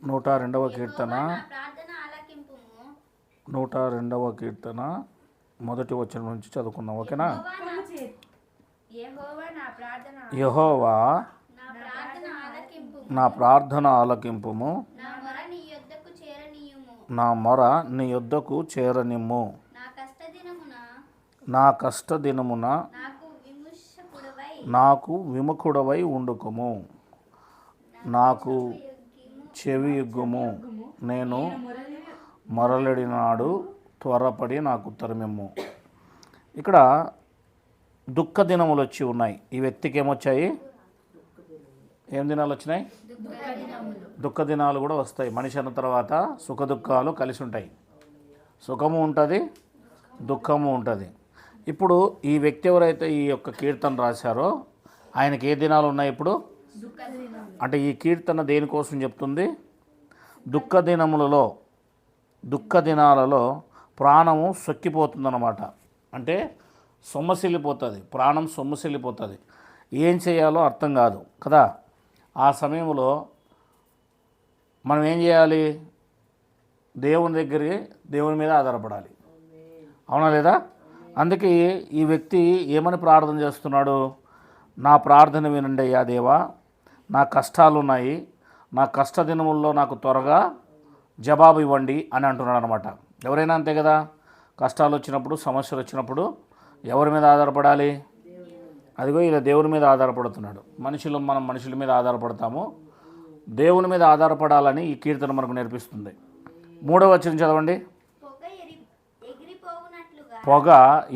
102వ కీర్తన 102వ కీర్తన మొదటి వచనం నుంచి చదువుకుందాం. ఓకేనా? యెహోవా నా ప్రార్థన ఆలకింపుము, నా మొర నీ యొద్దకు చేరనిమ్ము. నా కష్ట దినమున నాకు విముఖుడవై ఉండుకుము, నాకు చెవి ఇగ్గుము. నేను మొరలెడినాడు, త్వరపడి నాకు ఉత్తరమిమ్ము. ఇక్కడ దుఃఖ దినములు వచ్చి ఉన్నాయి. ఈ వ్యక్తికి ఏమొచ్చాయి? ఏం దినాలు వచ్చినాయి? దుఃఖ దినాలు కూడా వస్తాయి. మనిషి అన్న తర్వాత సుఖ దుఃఖాలు కలిసి ఉంటాయి. సుఖము ఉంటుంది, దుఃఖము ఉంటుంది. ఇప్పుడు ఈ వ్యక్తి ఎవరైతే ఈ యొక్క కీర్తన రాశారో ఆయనకి ఏ దినాలు ఉన్నాయి ఇప్పుడు? అంటే ఈ కీర్తన దేనికోసం చెప్తుంది? దుఃఖ దినాలలో ప్రాణము సొక్కిపోతుందన్నమాట. అంటే సొమ్మసిల్లిపోతుంది, ప్రాణం సొమ్మసిల్లిపోతుంది. ఏం చేయాలో అర్థం కాదు కదా. ఆ సమయంలో మనం ఏం చేయాలి? దేవుని మీద ఆధారపడాలి. అవునా లేదా? అందుకే ఈ వ్యక్తి ఏమని ప్రార్థన చేస్తున్నాడు? నా ప్రార్థన వినండి అయ్యా దేవా, నా కష్టాలు ఉన్నాయి, నా కష్ట దినముల్లో నాకు త్వరగా జవాబు ఇవ్వండి అని అంటున్నాడు అనమాట. ఎవరైనా అంతే కదా. కష్టాలు వచ్చినప్పుడు, సమస్యలు వచ్చినప్పుడు ఎవరి మీద ఆధారపడాలి? అదిగో ఇలా దేవుని మీద ఆధారపడుతున్నాడు. మనం మనుషుల మీద ఆధారపడతాము, దేవుని మీద ఆధారపడాలని ఈ కీర్తన మనకు నేర్పిస్తుంది. 3వ వచనం చదవండి. పొగ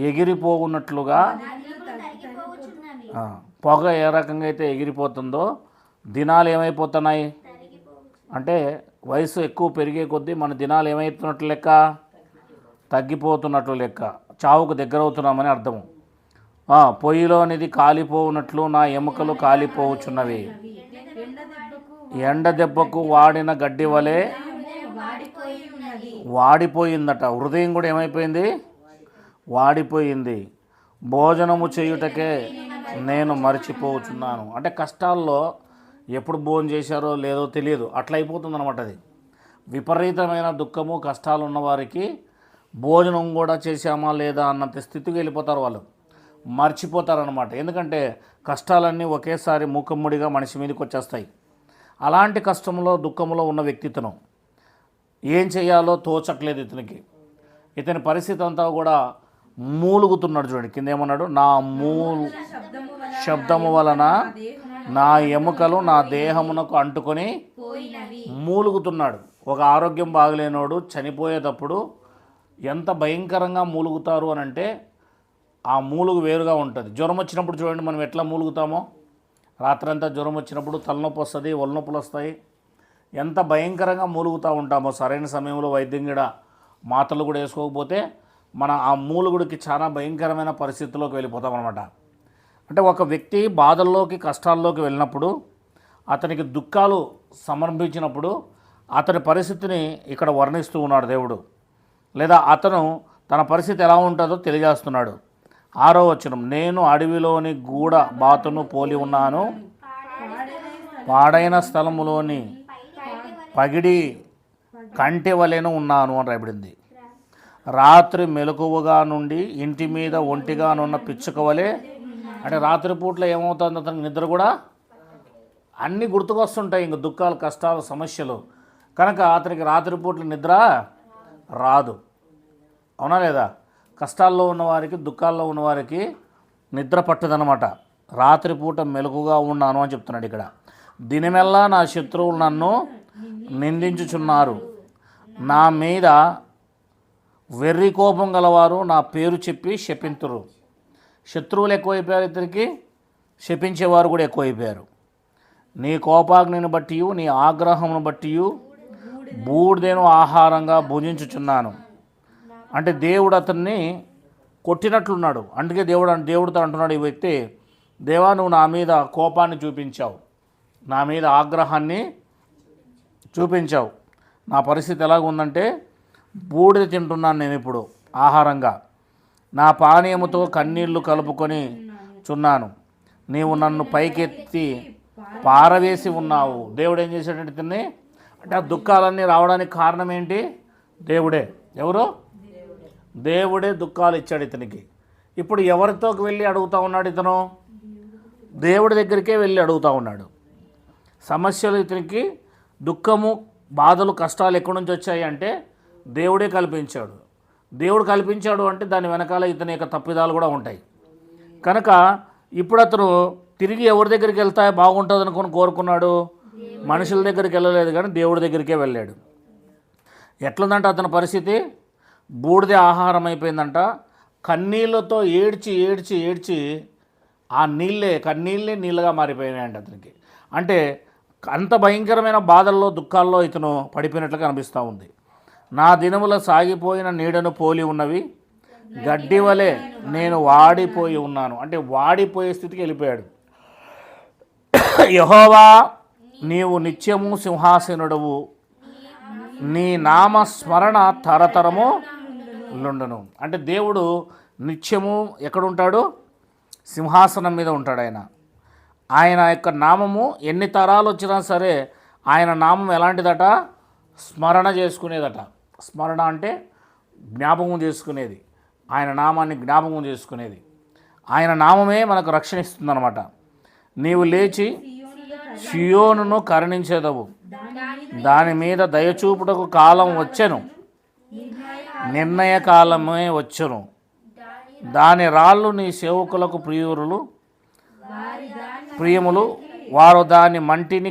ఎగిరిపోవున్నట్లుగా. పొగ ఏ రకంగా అయితే ఎగిరిపోతుందో దినాలు ఏమైపోతున్నాయి అంటే వయసు ఎక్కువ పెరిగే కొద్దీ మన దినాలు ఏమవుతున్నట్లు లెక్క? తగ్గిపోతున్నట్లు లెక్క. చావుకు దగ్గర అవుతున్నామని అర్థము. పొయ్యిలోనిది కాలిపోవునట్లు నా ఎముకలు కాలిపోవచ్చున్నవి. ఎండ దెబ్బకు వాడిన గడ్డి వలె వాడిపోయిందట. హృదయం కూడా ఏమైపోయింది? వాడిపోయింది. భోజనము చేయుటకే నేను మర్చిపోవచ్చున్నాను. అంటే కష్టాల్లో ఎప్పుడు భోజనం చేశారో లేదో తెలియదు, అట్లా అయిపోతుంది అనమాట. అది విపరీతమైన దుఃఖము, కష్టాలు ఉన్నవారికి భోజనం కూడా చేశామా లేదా అన్నంత స్థితికి వెళ్ళిపోతారు. వాళ్ళు మర్చిపోతారనమాట. ఎందుకంటే కష్టాలన్నీ ఒకేసారి మూకమ్ముడిగా మనిషి మీదకి వచ్చేస్తాయి. అలాంటి కష్టంలో, దుఃఖంలో ఉన్న వ్యక్తిత్వం ఏం చేయాలో తోచట్లేదు ఇతనికి. ఇతని పరిస్థితి అంతా కూడా మూలుగుతున్నాడు. చూడండి కింద ఏమన్నాడు? నా శబ్దము వలన నా ఎముకలు నా దేహమునకు అంటుకొని మూలుగుతున్నాడు. ఒక ఆరోగ్యం బాగలేనోడు చనిపోయేటప్పుడు ఎంత భయంకరంగా మూలుగుతారు అని అంటే ఆ మూలుగు వేరుగా ఉంటుంది. జ్వరం వచ్చినప్పుడు చూడండి మనం ఎట్లా మూలుగుతామో. రాత్రంతా జ్వరం వచ్చినప్పుడు తలనొప్పి వస్తుంది, ఒళ్ళనొప్పులు వస్తాయి. ఎంత భయంకరంగా మూలుగుతూ ఉంటామో. సరైన సమయంలో వైద్యం కూడా మాత్రలు కూడా వేసుకోకపోతే మన ఆ మూలుగుడికి చాలా భయంకరమైన పరిస్థితుల్లోకి వెళ్ళిపోతాం అనమాట. అంటే ఒక వ్యక్తి బాధల్లోకి, కష్టాల్లోకి వెళ్ళినప్పుడు, అతనికి దుఃఖాలు సమర్పించినప్పుడు అతని పరిస్థితిని ఇక్కడ వర్ణిస్తూ ఉన్నాడు దేవుడు. లేదా అతను తన పరిస్థితి ఎలా ఉంటుందో తెలియజేస్తున్నాడు. 6వ వచనం. నేను అడవిలోని గూడ బాతును పోలి ఉన్నాను, పాడైన స్థలములోని పగిడి కంటి వలెను ఉన్నాను అని రాయబడింది. రాత్రి మెలకువగా నుండి ఇంటి మీద ఒంటిగానున్న పిచ్చుక వలె. అంటే రాత్రిపూట్ల ఏమవుతుంది? అతనికి నిద్ర కూడా అన్నీ గుర్తుకొస్తుంటాయి. ఇంక దుఃఖాలు, కష్టాలు, సమస్యలు. కనుక అతనికి రాత్రిపూట్ల నిద్ర రాదు. అవునా లేదా? కష్టాల్లో ఉన్నవారికి, దుఃఖాల్లో ఉన్నవారికి నిద్ర పట్టదనమాట. రాత్రిపూట మెలకుగా ఉన్నాను అని చెప్తున్నాడు ఇక్కడ. దినమెల్లా నా శత్రువులు నన్ను నిందించుచున్నారు, నా మీద వెర్రి కోపం గలవారు నా పేరు చెప్పి శపింతురు. శత్రువులు ఎక్కువైపోయారు ఇతనికి, శపించేవారు కూడా ఎక్కువైపోయారు. నీ కోపాగ్నిని బట్టి, నీ ఆగ్రహమును బట్టి బూడిదను ఆహారంగా భుజించుచున్నాను. అంటే దేవుడు అతన్ని కొట్టినట్లున్నాడు. అందుకే దేవుడితో అంటున్నాడు ఈ వ్యక్తి, దేవా నువ్వు నా మీద కోపాన్ని చూపించావు, నా మీద ఆగ్రహాన్ని చూపించావు. నా పరిస్థితి ఎలాగుందంటే బూడిద తింటున్నాను నేను ఇప్పుడు ఆహారంగా. నా పానీయముతో కన్నీళ్లు కలుపుకొని చున్నాను. నీవు నన్ను పైకెత్తి పారవేసి ఉన్నావు. దేవుడు ఏం చేశాడంటే తిన్ని అంటే ఆ దుఃఖాలన్నీ రావడానికి కారణం ఏంటి? దేవుడే. ఎవరు? దేవుడే దుఃఖాలు ఇచ్చాడు ఇతనికి. ఇప్పుడు ఎవరితో వెళ్ళి అడుగుతూ ఉన్నాడు ఇతను? దేవుడి దగ్గరికే వెళ్ళి అడుగుతూ ఉన్నాడు. సమస్యలు ఇతనికి దుఃఖము, బాధలు, కష్టాలు ఎక్కడి నుంచి వచ్చాయి అంటే దేవుడే కల్పించాడు. దేవుడు కల్పించాడు అంటే దాని వెనకాల ఇతని యొక్క తప్పిదాలు కూడా ఉంటాయి. కనుక ఇప్పుడు అతను తిరిగి ఎవరి దగ్గరికి వెళ్తా బాగుంటుంది అనుకుని కోరుకున్నాడు? మనుషుల దగ్గరికి వెళ్ళలేదు కానీ దేవుడి దగ్గరికే వెళ్ళాడు. ఎట్లుందంట అతని పరిస్థితి? బూడిద ఆహారం అయిపోయిందంట. కన్నీళ్ళతో ఏడ్చి ఏడ్చి ఏడ్చి ఆ కన్నీళ్ళే నీళ్ళగా మారిపోయినాయంట అతనికి. అంటే అంత భయంకరమైన బాధల్లో, దుఃఖాల్లో ఇతను పడిపోయినట్లుగా అనిపిస్తూ ఉంది. నా దినముల సాగిపోయిన నీడను పోలి ఉన్నవి, గడ్డి వలె నేను వాడిపోయి ఉన్నాను. అంటే వాడిపోయే స్థితికి వెళ్ళిపోయాడు. యెహోవా, నీవు నిత్యము సింహాసనుడవు, నీ నామ స్మరణ తరతరము నుండును. అంటే దేవుడు నిత్యము ఎక్కడుంటాడు? సింహాసనం మీద ఉంటాడు. ఆయన యొక్క నామము ఎన్ని తరాలు వచ్చినా సరే ఆయన నామం ఎలాంటిదట? స్మరణ చేసుకునేదట. స్మరణ అంటే జ్ఞాపకం చేసుకునేది, ఆయన నామాన్ని జ్ఞాపకం చేసుకునేది. ఆయన నామమే మనకు రక్షణ ఇస్తుందన్నమాట. నీవు లేచి సియోనును కరుణించేదవు, దాని మీద దయచూపుటకు కాలం వచ్చెను, నిర్ణయ కాలమే వచ్చును. దాని రాళ్ళు నీ సేవకులకు ప్రియములు, వారు దాని మంటిని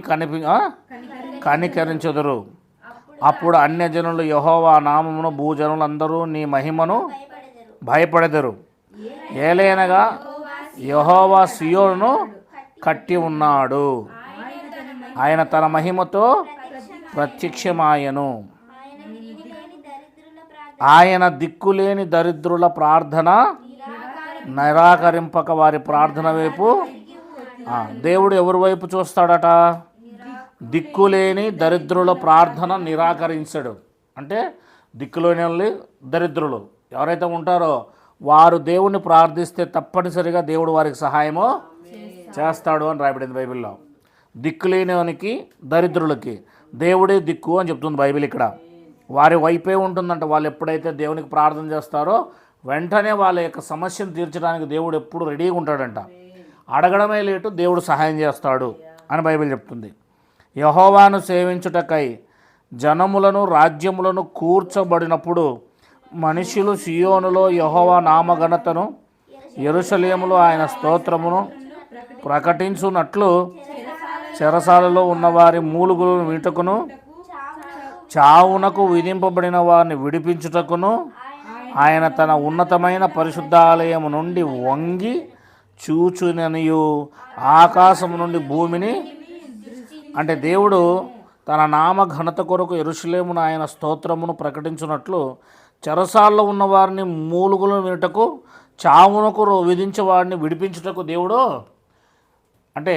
కనికరించెదరు. అప్పుడు అన్యజనులు యెహోవా నామమును, భూజనులందరూ నీ మహిమను భయపడెదరు. ఏలైనగా యెహోవా సియోనును కట్టి ఉన్నాడు, ఆయన తన మహిమతో ప్రత్యక్షమాయను. ఆయన దిక్కులేని దరిద్రుల ప్రార్థన నిరాకరింపక వారి ప్రార్థన వైపు. దేవుడు ఎవరి వైపు చూస్తాడట? దిక్కులేని దరిద్రుల ప్రార్థన నిరాకరించడు. అంటే దిక్కులేని వాళ్ళు దరిద్రులు ఎవరైతే ఉంటారో వారు దేవుణ్ణి ప్రార్థిస్తే తప్పనిసరిగా దేవుడు వారికి సహాయము చేస్తాడు అని రాయబడింది బైబిల్లో. దిక్కులేనివానికి, దరిద్రులకి దేవుడే దిక్కు అని చెప్తుంది బైబిల్. ఇక్కడ వారి వైపే ఉంటుందంట. వాళ్ళు ఎప్పుడైతే దేవునికి ప్రార్థన చేస్తారో వెంటనే వాళ్ళ యొక్క సమస్యను తీర్చడానికి దేవుడు ఎప్పుడు రెడీగా ఉంటాడంట. అడగడమే లేటు దేవుడు సహాయం చేస్తాడు అని బైబిల్ చెప్తుంది. యెహోవాను సేవించుటకై జనములను, రాజ్యములను కూర్చబడినప్పుడు మనుషులు సియోనులో యెహోవా నామఘనతను, యెరూషలేములో ఆయన స్తోత్రమును ప్రకటించున్నట్లు చెరసాలలో ఉన్నవారి మూలుగులను వినుటకును, చావునకు విధింపబడిన వారిని విడిపించుటకును ఆయన తన ఉన్నతమైన పరిశుద్ధాలయము నుండి వంగి చూచుననియు ఆకాశము నుండి భూమిని. అంటే దేవుడు తన నామ ఘనత కొరకు యెరూషలేమును ఆయన స్తోత్రమును ప్రకటించున్నట్లు చెరసాల్లో ఉన్న వారిని మూలుగులను వినుటకు, చావునకు విధించే వారిని విడిపించుటకు దేవుడు, అంటే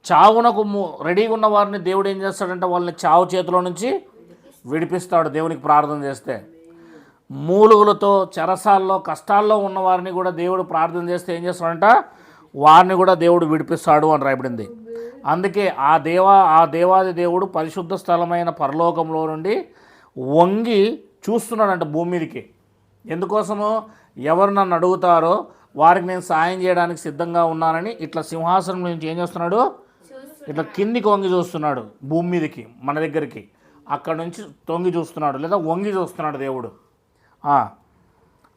చావునకు రెడీగా ఉన్న వారిని దేవుడు ఏం చేస్తాడంటే వాళ్ళని చావు చేతిలో నుంచి విడిపిస్తాడు దేవునికి ప్రార్థన చేస్తే. మూలుగులతో చెరసాల్లో కష్టాల్లో ఉన్న వారిని కూడా దేవుడు ప్రార్థన చేస్తే ఏం చేస్తాడంట? వారిని కూడా దేవుడు విడిపిస్తాడు అని రాయబడింది. అందుకే ఆ దేవాది దేవుడు పరిశుద్ధ స్థలమైన పరలోకంలో నుండి వంగి చూస్తున్నాడంట భూమి మీదకి. ఎందుకోసమో? ఎవరు నన్ను అడుగుతారో వారికి నేను సాయం చేయడానికి సిద్ధంగా ఉన్నానని ఇట్లా సింహాసనం నుంచి ఏం చేస్తున్నాడు? ఇట్లా కిందికి వంగి చూస్తున్నాడు భూమి మీదకి, మన దగ్గరికి. అక్కడ నుంచి తొంగి చూస్తున్నాడు లేదా వంగి చూస్తున్నాడు దేవుడు.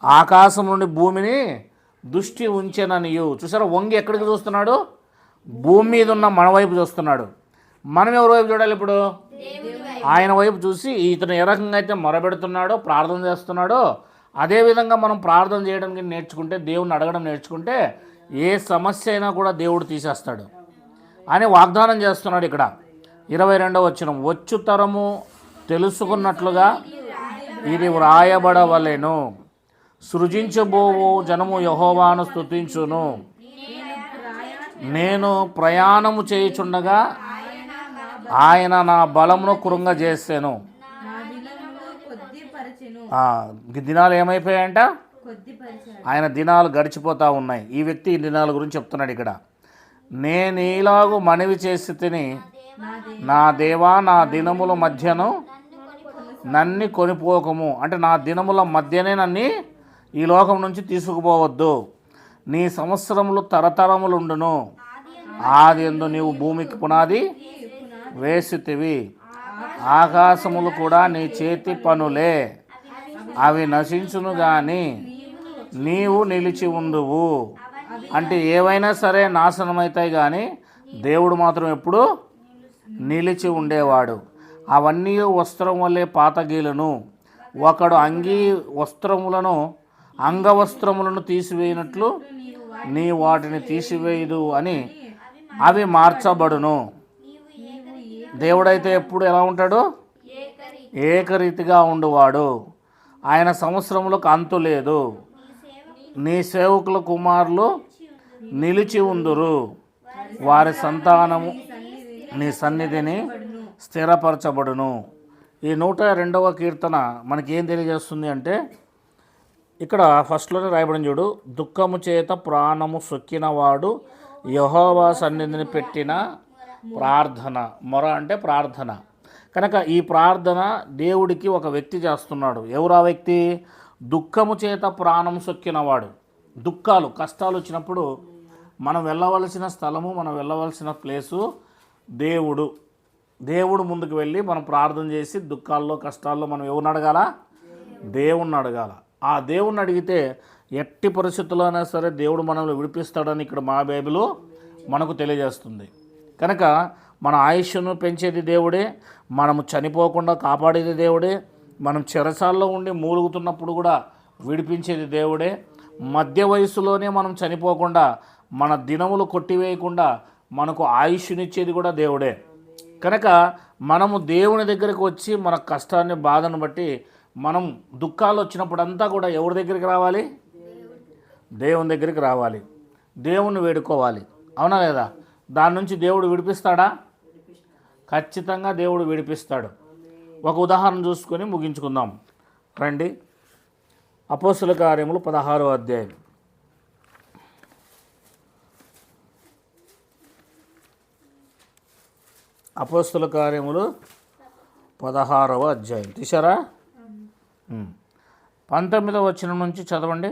ఆకాశం నుండి భూమిని దృష్టి ఉంచెననియు. చూసారా? వంగి ఎక్కడికి చూస్తున్నాడు? భూమి మీద ఉన్న మన వైపు చూస్తున్నాడు. మనం ఎవరి వైపు చూడాలి ఇప్పుడు? ఆయన వైపు చూసి ఇతను ఏ రకంగా అయితే మొరబెడుతున్నాడో, ప్రార్థన చేస్తున్నాడో అదేవిధంగా మనం ప్రార్థన చేయడానికి నేర్చుకుంటే, దేవుణ్ణి అడగడం నేర్చుకుంటే ఏ సమస్య అయినా కూడా దేవుడు తీసేస్తాడు అని వాగ్దానం చేస్తున్నాడు. ఇక్కడ 22వ వచనం, వచ్చు తరము తెలుసుకున్నట్లుగా ఇది వ్రాయబడవలెను, సృజించబోవు జనము యెహోవాను స్తుతించును. నేను ప్రయాణము చేయుచుండగా ఆయన నా బలమును కృంగజేసెను. దినాలు ఏమైపోయాయంట? ఆయన దినాలు గడిచిపోతూ ఉన్నాయి. ఈ వ్యక్తి ఈ దినాల గురించి చెప్తున్నాడు ఇక్కడ. నేను ఇలాగూ మనవి చేసి తిని నా దేవా నా దినముల మధ్యను నన్ను కొనిపోకము, అంటే నా దినముల మధ్యనే నన్ను ఈ లోకం నుంచి తీసుకుపోవద్దు. నీ సంవత్సరములు తరతరములుండును, ఆది యందు నీవు భూమికి పునాది వేసితివి. ఆకాశములు కూడా నీ చేతి పనులే, అవి నశించును గాని నీవు నిలిచి ఉండువు. అంటే ఏవైనా సరే నాశనమవుతాయి కానీ దేవుడు మాత్రం ఎప్పుడు నిలిచి ఉండేవాడు. అవన్నీ వస్త్రం వల్లే పాతగీలను, ఒకడు అంగవస్త్రములను తీసివేయినట్లు నీ వాటిని తీసివేయదు అని అవి మార్చబడును. దేవుడైతే ఎప్పుడు ఎలా ఉంటాడు? ఏకరీతిగా ఉండువాడు. ఆయన సంవత్సరములకు అంతు లేదు. నీ సేవకుల కుమారులు నిలిచి ఉందురు, వారి సంతానము నీ సన్నిధిని స్థిరపరచబడును. ఈ 102వ కీర్తన మనకేం తెలియజేస్తుంది అంటే, ఇక్కడ ఫస్ట్లోనే రాయబడిన చూడు, దుఃఖము చేత ప్రాణము సొక్కినవాడు యెహోవా సన్నిధిని పెట్టిన ప్రార్థన. మొర అంటే ప్రార్థన. కనుక ఈ ప్రార్థన దేవుడికి ఒక వ్యక్తి చేస్తున్నాడు. ఎవరు ఆ వ్యక్తి? దుఃఖము చేత ప్రాణం సొక్కినవాడు. దుఃఖాలు, కష్టాలు వచ్చినప్పుడు మనం వెళ్ళవలసిన స్థలము, మనం వెళ్ళవలసిన ప్లేసు దేవుడు ముందుకు వెళ్ళి మనం ప్రార్థన చేసి దుఃఖాల్లో కష్టాల్లో మనం ఎవరిని అడగాల? దేవుణ్ణి అడగాల. ఆ దేవుణ్ణి అడిగితే ఎట్టి పరిస్థితుల్లో అయినా సరే దేవుడు మనల్ని విడిపిస్తాడని ఇక్కడ మా బైబిల్ మనకు తెలియజేస్తుంది. కనుక మన ఆయుష్ను పెంచేది దేవుడే, మనము చనిపోకుండా కాపాడేది దేవుడే, మనం చెరసాల్లో ఉండి మూలుగుతున్నప్పుడు కూడా విడిపించేది దేవుడే, మధ్య వయసులోనే మనం చనిపోకుండా మన దినములు కొట్టివేయకుండా మనకు ఆయుష్నిచ్చేది కూడా దేవుడే. కనుక మనము దేవుని దగ్గరికి వచ్చి మన కష్టాన్ని, బాధను బట్టి మనం దుఃఖాలు వచ్చినప్పుడంతా కూడా ఎవరి దగ్గరికి రావాలి? దేవుని దగ్గరికి రావాలి, దేవుణ్ణి వేడుకోవాలి. అవునా లేదా? దాని నుంచి దేవుడు విడిపిస్తాడా? ఖచ్చితంగా దేవుడు విడిపిస్తాడు. ఒక ఉదాహరణ చూసుకొని ముగించుకుందాం రండి. అపోస్తుల కార్యములు 16వ అధ్యాయం. అపోస్తుల కార్యములు 16వ అధ్యాయం తీశారా? 19వ వచనం నుంచి చదవండి.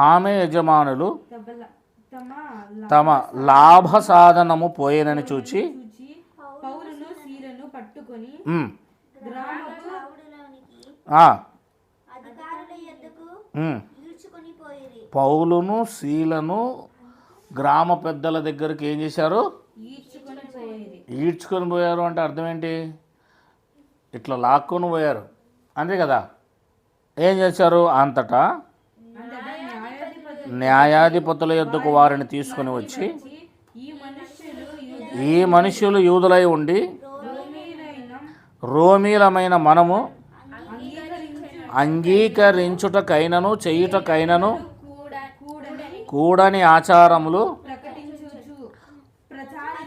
ఆమె యజమానులు తమ లాభ సాధనము పోయేనని చూచి పౌలును శీలను గ్రామ పెద్దల దగ్గరికి ఏం చేశారు? ఈడ్చుకొని పోయారు. అంటే అర్థం ఏంటి? ఇట్లా లాక్కొని పోయారు, అంతే కదా. ఏం చేశారు? అంతటా న్యాయాధిపతుల యొద్దకు వారిని తీసుకొని వచ్చి, ఈ మనుష్యులు యూదులై ఉండి రోమీలమైన మనము అంగీకరించుటకైనను చేయుటకైనను కూడని ఆచారములు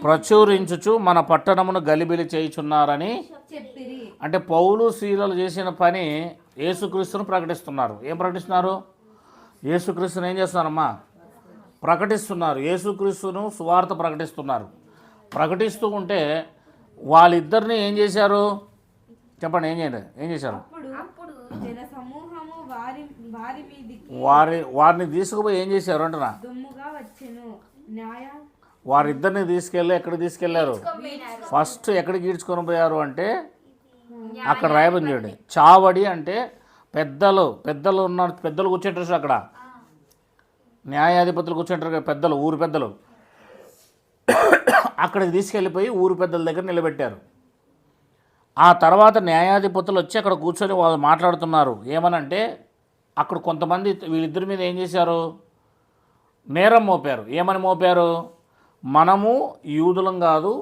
ప్రచురించుచు మన పట్టణమును గలిబిలి చేయుచున్నారని. అంటే పౌలు శీలలు చేసిన పని యేసుక్రీస్తును ప్రకటిస్తున్నారు. ఏం ప్రకటిస్తున్నారు? యేసుక్రీస్తును ఏం చేస్తున్నారమ్మా? ప్రకటిస్తున్నారు. యేసుక్రీస్తును సువార్త ప్రకటిస్తున్నారు. ప్రకటిస్తూ ఉంటే వాళ్ళిద్దరిని ఏం చేశారు? చెప్పండి, ఏం చేశారు? వారిని తీసుకుపోయి ఏం చేశారు అంటున్నా? వారిద్దరిని తీసుకెళ్ళి ఎక్కడికి తీసుకెళ్లారు? ఫస్ట్ ఎక్కడికి ఈడ్చుకొని పోయారు అంటే అక్కడ రాయబడి చూడండి. చావడి అంటే పెద్దలు ఉన్నారు, పెద్దలు కూర్చుంటారు అక్కడ, న్యాయాధిపతులు కూర్చుంటారు కదా పెద్దలు, ఊరు పెద్దలు. అక్కడికి తీసుకెళ్ళిపోయి ఊరు పెద్దల దగ్గర నిలబెట్టారు. ఆ తర్వాత న్యాయాధిపతులు వచ్చి అక్కడ కూర్చొని వాళ్ళు మాట్లాడుతున్నారు. ఏమనంటే అక్కడ కొంతమంది వీళ్ళిద్దరి మీద ఏం చేశారు? నేరం మోపారు. ఏమని మోపారు? మనము యూదులం కాదు,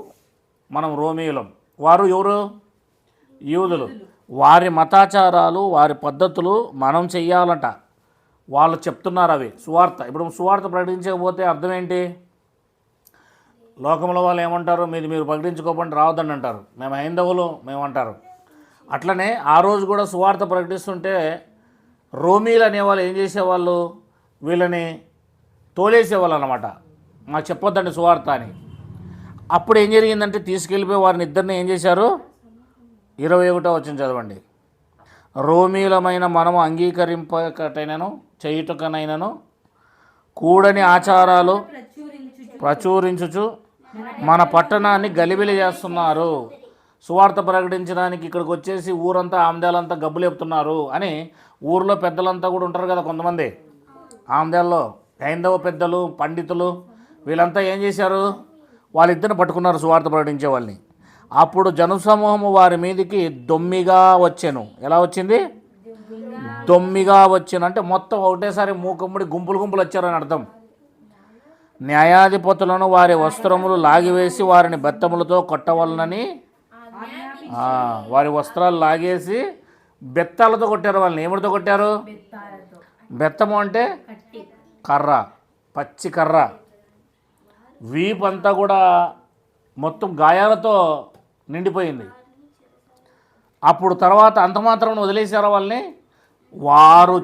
మనం రోమీయులం. వారు ఎవరు? యూదులు. వారి మతాచారాలు, వారి పద్ధతులు మనం చెయ్యాలంట. వాళ్ళు చెప్తున్నారు అవి సువార్త. ఇప్పుడు సువార్త ప్రకటించకపోతే అర్థం ఏంటి? లోకంలో వాళ్ళు ఏమంటారు? మీరు ప్రకటించుకోకుండా రావద్దని అంటారు. మేము హైందవులు మేమంటారు. అట్లనే ఆ రోజు కూడా సువార్త ప్రకటిస్తుంటే రోమీలు అనేవాళ్ళు ఏం చేసేవాళ్ళు? వీళ్ళని తోలేసేవాళ్ళు అన్నమాట. మాకు చెప్పొద్దండి సువార్త అని. అప్పుడు ఏం జరిగిందంటే తీసుకెళ్ళిపోయి వారిని ఇద్దరిని ఏం చేశారు? 21వ వచనం చదవండి. రోమీలమైన మనము అంగీకరింపకటైనను చేయుటకనైనను కూడని ఆచారాలు ప్రచురించుచు మన పట్టణాన్ని గలిబిలి చేస్తున్నారు. సువార్త ప్రకటించడానికి ఇక్కడికి వచ్చేసి ఊరంతా ఆమ్దాలంతా గబ్బులు చెప్తున్నారు అని ఊరిలో పెద్దలంతా కూడా ఉంటారు కదా కొంతమంది ఆమ్దాల్లో, హైందవ పెద్దలు, పండితులు, వీళ్ళంతా ఏం చేశారు? వాళ్ళిద్దరిని పట్టుకున్నారు సువార్త ప్రకటించే వాళ్ళని. అప్పుడు జనసమూహము వారి మీదికి దొమ్మిగా వచ్చెను. ఎలా వచ్చింది? దొమ్మిగా వచ్చాను అంటే మొత్తం ఒకటేసారి మూకమ్ముడి గుంపులు గుంపులు వచ్చారని అర్థం. న్యాయాధిపతులను వారి వస్త్రములు లాగివేసి వారిని బెత్తములతో కొట్టవలనని, వారి వస్త్రాలు లాగేసి బెత్తాలతో కొట్టారు వాళ్ళని. ఏమిటితో కొట్టారు? బెత్తము అంటే కర్ర, పచ్చి కర్ర. వీపంతా కూడా మొత్తం గాయాలతో నిండిపోయింది. అప్పుడు తర్వాత అంత మాత్రం వదిలేశారు వాళ్ళని. వారు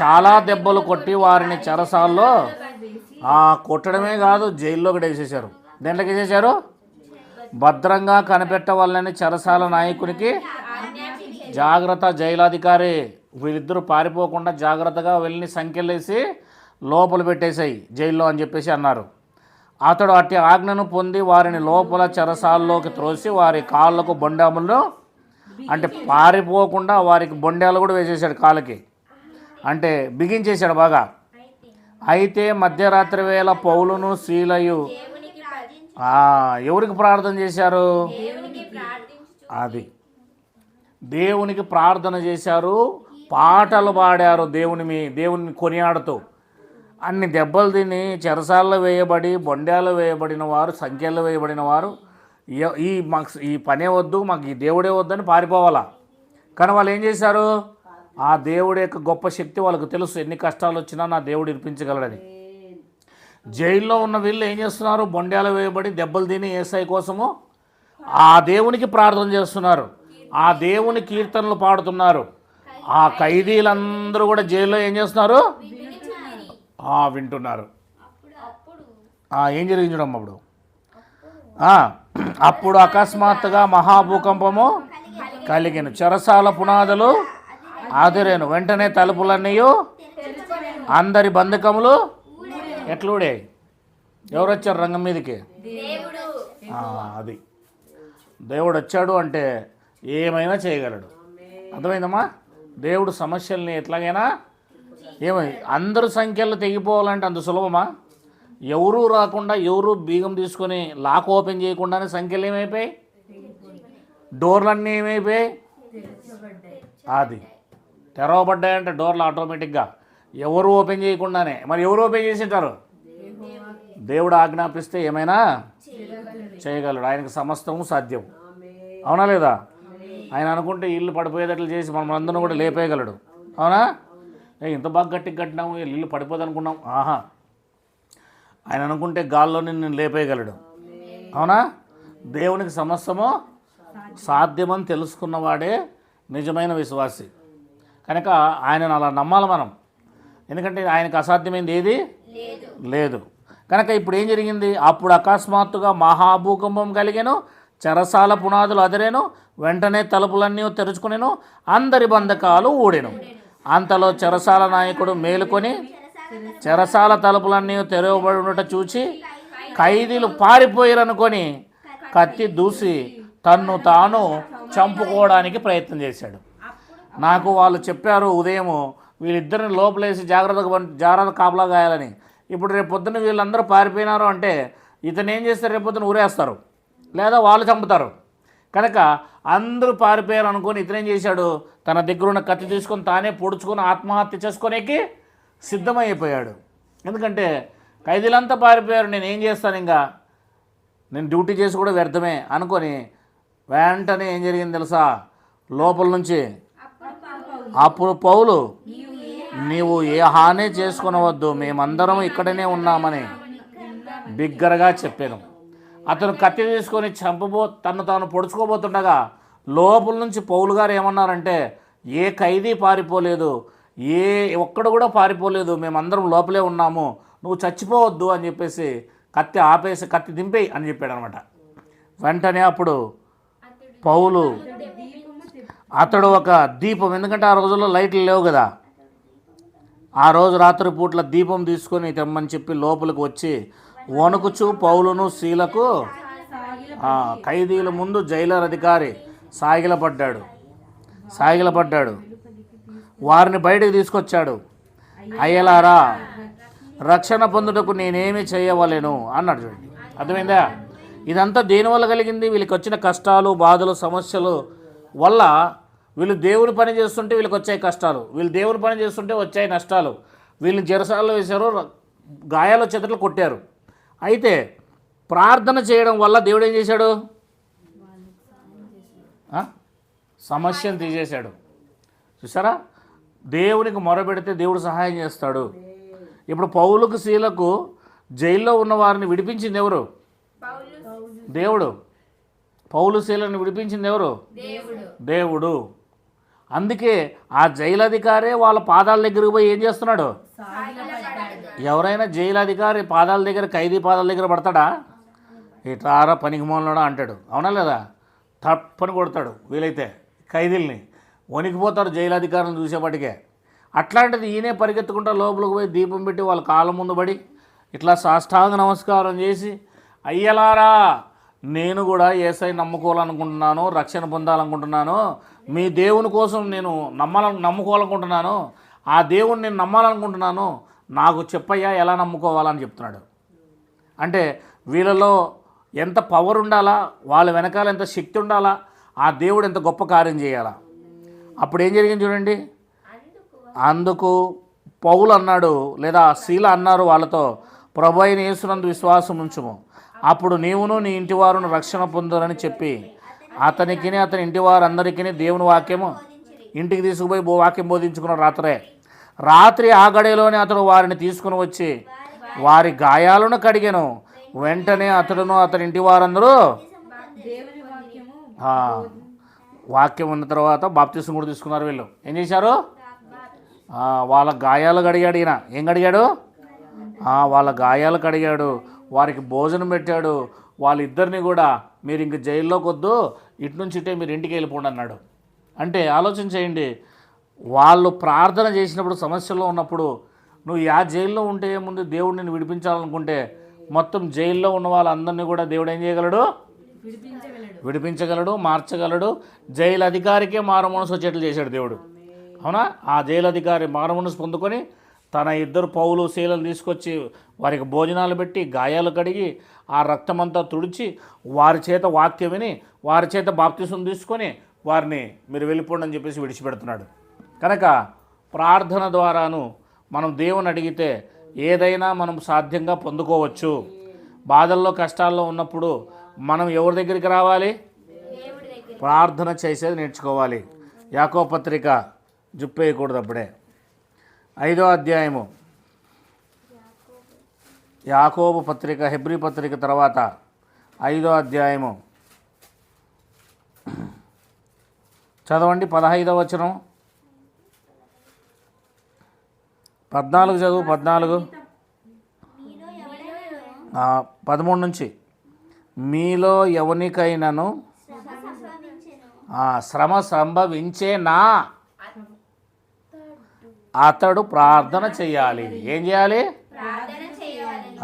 చాలా దెబ్బలు కొట్టి వారిని చెరసాల్లో కొట్టడమే కాదు, జైల్లో కూడా వేసేశారు. దేంట్లోకి వేసేశారు? భద్రంగా కనిపెట్టవాలని చెరసాల నాయకునికి జాగ్రత్త, జైలాధికారి వీళ్ళిద్దరూ పారిపోకుండా జాగ్రత్తగా వెళ్ళి సంఖ్యలేసి లోపల పెట్టేశాయి జైల్లో అని చెప్పేసి అన్నారు. అతడు అట్టి ఆజ్ఞను పొంది వారిని లోపల చెరసాల్లోకి త్రోసి వారి కాళ్ళకు బొండాములు, అంటే పారిపోకుండా వారికి బొండాలు కూడా వేసేసాడు కాళ్ళకి, అంటే బిగించేశాడు బాగా. అయితే మధ్యరాత్రి వేళ పౌలును శీలయు ఎవరికి ప్రార్థన చేశారు? అది దేవునికి ప్రార్థన చేశారు, పాటలు పాడారు, దేవుని కొనియాడుతూ. అన్ని దెబ్బలు తిని చెరసాల్లో వేయబడి బొండాలు వేయబడిన వారు, సంఖ్యల్లో వేయబడిన వారు ఈ పనే వద్దు, మాకు ఈ దేవుడే వద్దని పారిపోవాలా. కానీ వాళ్ళు ఏం చేశారు? ఆ దేవుడి యొక్క గొప్ప శక్తి వాళ్ళకు తెలుసు, ఎన్ని కష్టాలు వచ్చినా నా దేవుడు ఇరిపించగలడని. జైల్లో ఉన్న వీళ్ళు ఏం చేస్తున్నారు? బొండాలు వేయబడి దెబ్బలు తిని యేసయ్య కోసము ఆ దేవునికి ప్రార్థన చేస్తున్నారు, ఆ దేవుని కీర్తనలు పాడుతున్నారు. ఆ ఖైదీలందరూ కూడా జైల్లో ఏం చేస్తున్నారు? వింటున్నారు. ఏం జరిగింది చూడమ్మ అప్పుడు? అప్పుడు అకస్మాత్తుగా మహాభూకంపము కలిగిన, చెరసాల పునాదులు ఆదిరేను, వెంటనే తలుపులన్నీ అందరి బంధకములు ఎట్లుడే. ఎవరు వచ్చారు రంగం మీదకి? అది దేవుడు వచ్చాడు అంటే ఏమైనా చేయగలడు. అర్థమైందమ్మా? దేవుడు సమస్యల్ని ఎట్లాగైనా అందరు సంఖ్యలు తెగిపోవాలంటే అంత సులభమా? ఎవరూ రాకుండా, ఎవరు బీగం తీసుకొని లాక్ ఓపెన్ చేయకుండానే సంఖ్యలు ఏమైపోయాయి, డోర్లన్నీ ఏమైపోయాయి, అది తెరవబడ్డాయంటే డోర్లు ఆటోమేటిక్గా, ఎవరు ఓపెన్ చేయకుండానే. మరి ఎవరు ఓపెన్ చేసింటారు? దేవుడు ఆజ్ఞాపిస్తే ఏమైనా చేయగలడు. ఆయనకు సమస్తము సాధ్యం. అవునా లేదా? ఆయన అనుకుంటే ఇల్లు పడిపోయేటట్లు చేసి మనం అందరం కూడా లేపేయగలడు. అవునా? ఇంత బాగా గట్టిగా కట్టినాము, ఇల్లు పడిపోదు అనుకున్నాం. ఆయన అనుకుంటే గాల్లోనే నేను లేపేయగలడు. అవునా? దేవునికి సమస్తము సాధ్యమని తెలుసుకున్నవాడే నిజమైన విశ్వాసి. కనుక ఆయనను అలా నమ్మాలి మనం, ఎందుకంటే ఆయనకు అసాధ్యమైంది ఏది లేదు. కనుక ఇప్పుడు ఏం జరిగింది? అప్పుడు అకస్మాత్తుగా మహాభూకంపం కలిగెను, చెరసాల పునాదులు అదిరేను, వెంటనే తలుపులన్నీ తెరుచుకునేను, అందరి బంధకాలు ఊడెను. అంతలో చెరసాల నాయకుడు మేలుకొని చెరసాల తలుపులన్నీ తెరవబడి ఉండట చూచి ఖైదీలు పారిపోయారనుకొని కత్తి దూసి తన్ను తాను చంపుకోవడానికి ప్రయత్నం చేశాడు. నాకు వాళ్ళు చెప్పారు ఉదయము వీళ్ళిద్దరిని లోపలేసి జాగ్రత్త కాపలా గాయాలని. ఇప్పుడు రేపు పొద్దున్న వీళ్ళందరూ పారిపోయినారు అంటే ఇతను ఏం చేస్తారు? రేపు పొద్దున ఊరేస్తారు లేదా వాళ్ళు చంపుతారు. కనుక అందరూ పారిపోయారు అనుకొని ఇతనేం చేశాడు? తన దగ్గర ఉన్న కత్తి తీసుకొని తానే పొడుచుకొని ఆత్మహత్య చేసుకోనేకి సిద్ధమైపోయాడు. ఎందుకంటే ఖైదీలంతా పారిపోయారు, నేను ఏం చేస్తాను, ఇంకా నేను డ్యూటీ చేసి కూడా వ్యర్థమే అనుకొని వెంటనే ఏం జరిగింది తెలుసా? లోపల నుంచి అప్పుడు పౌలు, నీవు ఏ హాని చేసుకునవద్దు, మేమందరం ఇక్కడనే ఉన్నామని బిగ్గరగా చెప్పాను. అతను కత్తి తీసుకొని తను తాను పొడుచుకోబోతుండగా లోపల నుంచి పౌలు గారు ఏమన్నారంటే, ఏ ఖైదీ పారిపోలేదు, ఒక్కడు కూడా పారిపోలేదు, మేమందరం లోపలే ఉన్నాము, నువ్వు చచ్చిపోవద్దు అని చెప్పేసి కత్తి ఆపేసి కత్తి దింపేయి అని చెప్పాడు అనమాట. వెంటనే అప్పుడు పౌలు అతడు ఒక దీపం, ఎందుకంటే ఆ రోజుల్లో లైట్లు లేవు కదా, ఆ రోజు రాత్రి పూట్ల దీపం తీసుకొని తెమ్మని చెప్పి లోపలికి వచ్చి వణుకుచు పౌలును శీలకు ఖైదీల ముందు జైలర్ అధికారి సాగిలపడ్డాడు. వారిని బయటకు తీసుకొచ్చాడు. అయ్యలారా, రక్షణ పొందుటకు నేనేమి చేయవలెను అన్నాడు. చూడండి, అర్థమైందా? ఇదంతా దేనివల్ల కలిగింది? వీళ్ళకి వచ్చిన కష్టాలు, బాధలు, సమస్యలు వల్ల. వీళ్ళు దేవుని పని చేస్తుంటే వీళ్ళకి వచ్చాయి కష్టాలు, వీళ్ళు దేవుని పని చేస్తుంటే వచ్చాయి నష్టాలు. వీళ్ళని చెరసాలలో వేశారు, గాయాల చేతులు కొట్టారు. అయితే ప్రార్థన చేయడం వల్ల దేవుడు ఏం చేశాడు? సమస్యను తీసేశాడు. చూసారా, దేవునికి మొరపెడితే దేవుడు సహాయం చేస్తాడు. ఇప్పుడు పౌలుకు శీలకు జైల్లో ఉన్న వారిని విడిపించింది ఎవరు? దేవుడు. పౌలు శీలను విడిపించింది ఎవరు? దేవుడు. అందుకే ఆ జైలధికారే వాళ్ళ పాదాల దగ్గరికి పోయి ఏం చేస్తున్నాడు? ఎవరైనా జైలధికారి పాదాల దగ్గర, ఖైదీ పాదాల దగ్గర పడతాడా? ఇట్లారా పనికి మూలడా అంటాడు, అవునా లేదా? తప్పని కొడతాడు. వీలైతే ఖైదీల్ని వణికిపోతారు జైలధికారులను చూసేపటికే. అట్లాంటిది ఈయనే పరిగెత్తుకుంటా లోపలికి పోయి దీపం పెట్టి వాళ్ళ కాళ్ళ ముందు పడి ఇట్లా సాష్టాంగ నమస్కారం చేసి, అయ్యలారా, నేను కూడా యేసయ్య నమ్ముకోవాలనుకుంటున్నాను, రక్షణ పొందాలనుకుంటున్నాను, మీ దేవుని కోసం నేను నమ్ముకోవాలనుకుంటున్నాను, ఆ దేవుని నేను నమ్మాలనుకుంటున్నాను, నాకు చెప్పయ్యా ఎలా నమ్ముకోవాలని చెప్తున్నాడు. అంటే వీళ్ళలో ఎంత పవర్ ఉండాలా, వాళ్ళ వెనకాల ఎంత శక్తి ఉండాలా, ఆ దేవుడు ఎంత గొప్ప కార్యం చేయాలా. అప్పుడు ఏం జరిగింది చూడండి. అందుకు పౌలు అన్నాడు, లేదా శీల అన్నారు వాళ్ళతో, ప్రభు అయిన యేసునందు విశ్వాసం ఉంచుము, అప్పుడు నీవును నీ ఇంటివారును రక్షణ పొందురని చెప్పి అతనికి అతని ఇంటి వారందరికీ దేవుని వాక్యము ఇంటికి తీసుకుపోయి వాక్యం బోధించుకున్న రాత్రి ఆ గడిలోనే అతడు వారిని తీసుకుని వచ్చి వారి గాయాలను కడిగెను. వెంటనే అతడును అతని ఇంటి వారందరూ వాక్యం ఉన్న తర్వాత బాప్తిసం కూడా తీసుకున్నారు. వీళ్ళు ఏం చేశారు? వాళ్ళ గాయాలు కడిగాడు. ఈయన ఏం కడిగాడు? వాళ్ళ గాయాలు కడిగాడు, వారికి భోజనం పెట్టాడు. వాళ్ళిద్దరిని కూడా మీరు ఇంక జైల్లోకి వద్దు, ఇటు నుంచి ఇటే మీరు ఇంటికి వెళ్ళిపోండి అన్నాడు. అంటే ఆలోచన చేయండి, వాళ్ళు ప్రార్థన చేసినప్పుడు, సమస్యల్లో ఉన్నప్పుడు, నువ్వు జైల్లో ఉంటే ముందు దేవుడు నిన్ను విడిపించాలనుకుంటే మొత్తం జైల్లో ఉన్న వాళ్ళందరినీ కూడా దేవుడు ఏం చేయగలడు? విడిపించగలడు, మార్చగలడు. జైలు అధికారికే మారుమనసు వచ్చేట్లు చేశాడు దేవుడు, అవునా? ఆ జైలు అధికారి మారుమనసు పొందుకొని తన ఇద్దరు పౌలు శీలను తీసుకొచ్చి వారికి భోజనాలు పెట్టి గాయాలు కడిగి ఆ రక్తమంతా తుడిచి వారి చేత వాక్యం విని వారి చేత బాప్తిసం తీసుకొని వారిని మీరు వెళ్ళిపోండి అని చెప్పేసి విడిచిపెడుతున్నాడు. కనుక ప్రార్థన ద్వారాను మనం దేవుని అడిగితే ఏదైనా మనం సాధ్యంగా పొందుకోవచ్చు. బాధల్లో, కష్టాల్లో ఉన్నప్పుడు మనం ఎవరి దగ్గరికి రావాలి? ప్రార్థన చేసేది నేర్చుకోవాలి. యాకోబు పత్రిక జుప్పేయకూడదు అప్పుడే. 5వ అధ్యాయము యాకోబు పత్రిక, హెబ్రీ పత్రిక తర్వాత 5వ అధ్యాయము చదవండి. 15వ వచనం, 14 చదువు. 14, 13 నుంచి. మీలో ఎవనికైనాను శ్రమ సంభవించేనా అతడు ప్రార్థన చేయాలి. ఏం చేయాలి?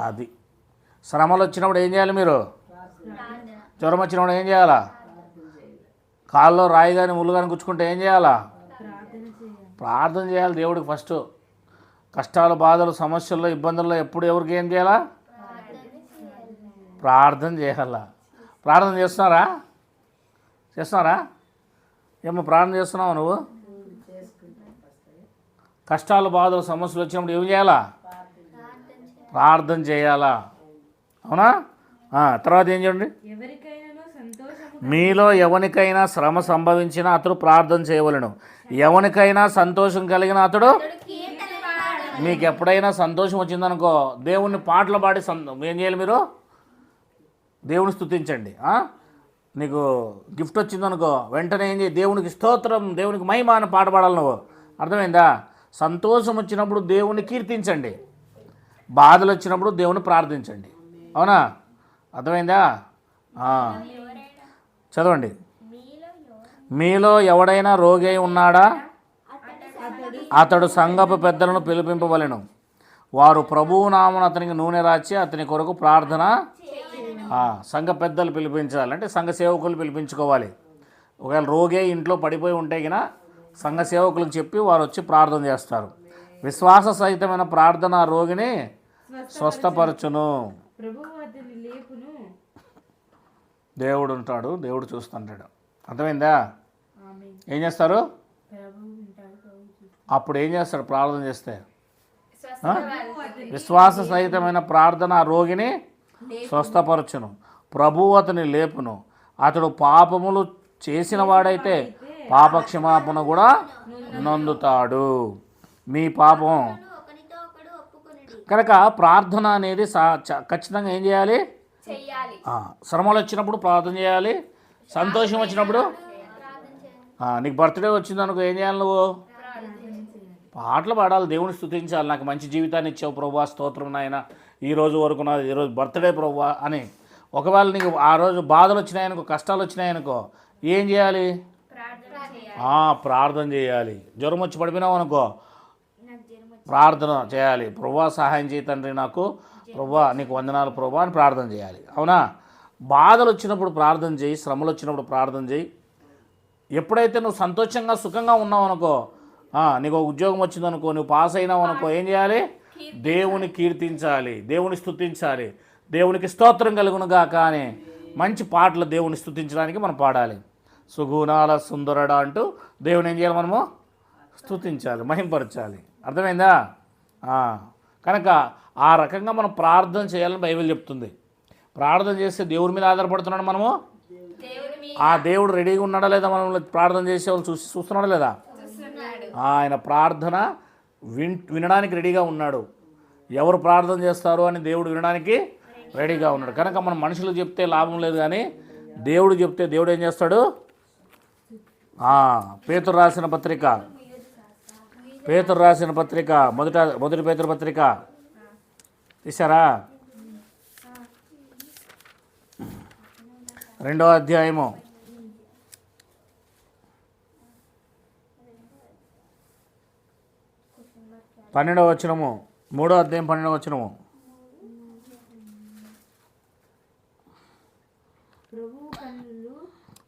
అది శ్రమలు వచ్చినప్పుడు ఏం చేయాలి? మీరు జ్వరం వచ్చినప్పుడు ఏం చేయాలా? కాల్లో రాయి కానీ ముళ్ళు కానీ గుచ్చుకుంటే ఏం చేయాలా? ప్రార్థన చేయాలి దేవుడికి ఫస్ట్. కష్టాలు, బాధలు, సమస్యల్లో, ఇబ్బందుల్లో ఎప్పుడు ఎవరికి ఏం చేయాలా? ప్రార్థన చేయాలా. ప్రార్థన చేస్తున్నారా? ఏమో ప్రార్థన చేస్తున్నావు నువ్వు? కష్టాలు, బాధలు, సమస్యలు వచ్చినప్పుడు ఏం చేయాలా? ప్రార్థన చేయాలా, అవునా? తర్వాత ఏం చేయండి? మీలో ఎవరికైనా శ్రమ సంభవించినా అతడు ప్రార్థన చేయవలెను. ఎవరికైనా సంతోషం కలిగిన అతడు, మీకు ఎప్పుడైనా సంతోషం వచ్చిందనుకో, దేవుణ్ణి పాటలు పాడి ఏం చేయాలి? మీరు దేవుని స్తుతించండి. నీకు గిఫ్ట్ వచ్చిందనుకో, వెంటనే ఏం చేయి? దేవునికి స్తోత్రం, దేవునికి మహిమ అని పాట పాడాలి నువ్వు. అర్థమైందా? సంతోషం వచ్చినప్పుడు దేవుని కీర్తించండి, బాధలు వచ్చినప్పుడు దేవుని ప్రార్థించండి. అవునా? అర్థమైందా? చదవండి. మీలో ఎవడైనా రోగి అయి ఉన్నాడా? అతడు సంఘపు పెద్దలను పిలిపింపవలెను. వారు ప్రభువు నామమున అతనికి నూనె రాచి అతని కొరకు ప్రార్థన. సంఘ పెద్దలు పిలిపించాలి, అంటే సంఘ సేవకులు పిలిపించుకోవాలి. ఒకవేళ రోగి ఇంట్లో పడిపోయి ఉంటే గిన సంఘ సేవకులకు చెప్పి వారు వచ్చి ప్రార్థన చేస్తారు. విశ్వాస సహితమైన ప్రార్థన రోగిని స్వస్థపరచును. దేవుడు ఉంటాడు, దేవుడు చూస్తుంటాడు. అర్థమైందా? ఏం చేస్తారు అప్పుడు? ఏం చేస్తాడు ప్రార్థన చేస్తే? విశ్వాస సహితమైన ప్రార్థన రోగిని స్వస్థపరచును, ప్రభువు అతని లేపును. అతడు పాపములు చేసిన వాడైతే పాపక్షమాపణ కూడా నొందుతాడు. మీ పాపం కనుక ప్రార్థన అనేది ఖచ్చితంగా ఏం చేయాలి? శ్రమలు వచ్చినప్పుడు ప్రార్థన చేయాలి. సంతోషం వచ్చినప్పుడు, నీకు బర్త్డే వచ్చిందనుకో ఏం చేయాలి? నువ్వు పాటలు పాడాలి, దేవుని స్తుతించాలి. నాకు మంచి జీవితాన్ని ఇచ్చావు ప్రభువా, స్తోత్రం నాయన, ఈరోజు వరకు నాది ఈరోజు బర్త్డే ప్రభువా అని. ఒకవేళ నీకు ఆ రోజు బాధలు వచ్చినాయనుకో, కష్టాలు వచ్చినాయనుకో ఏం చేయాలి? ప్రార్థన చేయాలి. జ్వరం వచ్చి పడిపోయినావు అనుకో ప్రార్థన చేయాలి. ప్రభువా సహాయం చేయి తండ్రి, నాకు ప్రభువా నీకు వందనాలు ప్రభువా అని ప్రార్థన చేయాలి. అవునా? బాధలు వచ్చినప్పుడు ప్రార్థన చేయి, శ్రమలు వచ్చినప్పుడు ప్రార్థన చేయి. ఎప్పుడైతే నువ్వు సంతోషంగా సుఖంగా ఉన్నావు అనుకో, నీకు ఉద్యోగం వచ్చిందనుకో, నువ్వు పాస్ అయినావు అనుకో ఏం చేయాలి? దేవుని కీర్తించాలి, దేవుని స్తుతించాలి. దేవునికి స్తోత్రం కలుగునుగాక అని మంచి పాటలు దేవుని స్తుతించడానికి మనం పాడాలి. సుగుణాల సుందరడా అంటూ దేవుని ఏం చేయాలి? మనము స్తుతించాలి, మహింపరచాలి. అర్థమైందా? కనుక ఆ రకంగా మనం ప్రార్థన చేయాలని బైబిల్ చెప్తుంది. ప్రార్థన చేస్తే దేవుడి మీద ఆధారపడుతున్నాడు మనము. ఆ దేవుడు రెడీగా ఉన్నాడా లేదా? మనం ప్రార్థన చేసే వాళ్ళు చూస్తున్నాడా లేదా? ఆయన ప్రార్థన వినడానికి రెడీగా ఉన్నాడు. ఎవరు ప్రార్థన చేస్తారు అని దేవుడు వినడానికి రెడీగా ఉన్నాడు. కనుక మనం మనుషులు చెప్తే లాభం లేదు, కానీ దేవుడు చెప్తే దేవుడు ఏం చేస్తాడు? పేతురు రాసిన పత్రిక మొదటి పేతురు పత్రిక తీసారా? 2వ అధ్యాయము 12వ వచనము, 3వ అధ్యాయం 12వ వచనము.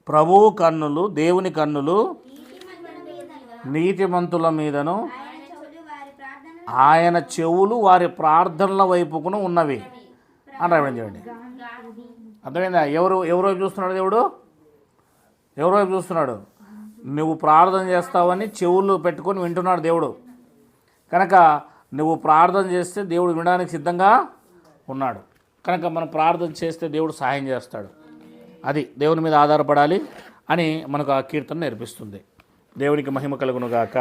ప్రభువు కన్నులు, దేవుని కన్నులు నీతిమంతుల మీదను ఆయన చెవులు వారి ప్రార్థనల వైపుకును ఉన్నవి అని రాయడం చేయండి. అర్థమైందా? ఎవరు వైపు చూస్తున్నాడు దేవుడు? ఎవరి వైపు చూస్తున్నాడు? నువ్వు ప్రార్థన చేస్తావని చెవులు పెట్టుకొని వింటున్నాడు దేవుడు. కనుక నువ్వు ప్రార్థన చేస్తే దేవుడు వినడానికి సిద్ధంగా ఉన్నాడు. కనుక మనం ప్రార్థన చేస్తే దేవుడు సహాయం చేస్తాడు. అది దేవుని మీద ఆధారపడాలి అని మనకు ఆ కీర్తన నేర్పిస్తుంది. దేవునికి మహిమ కలుగునుగాక.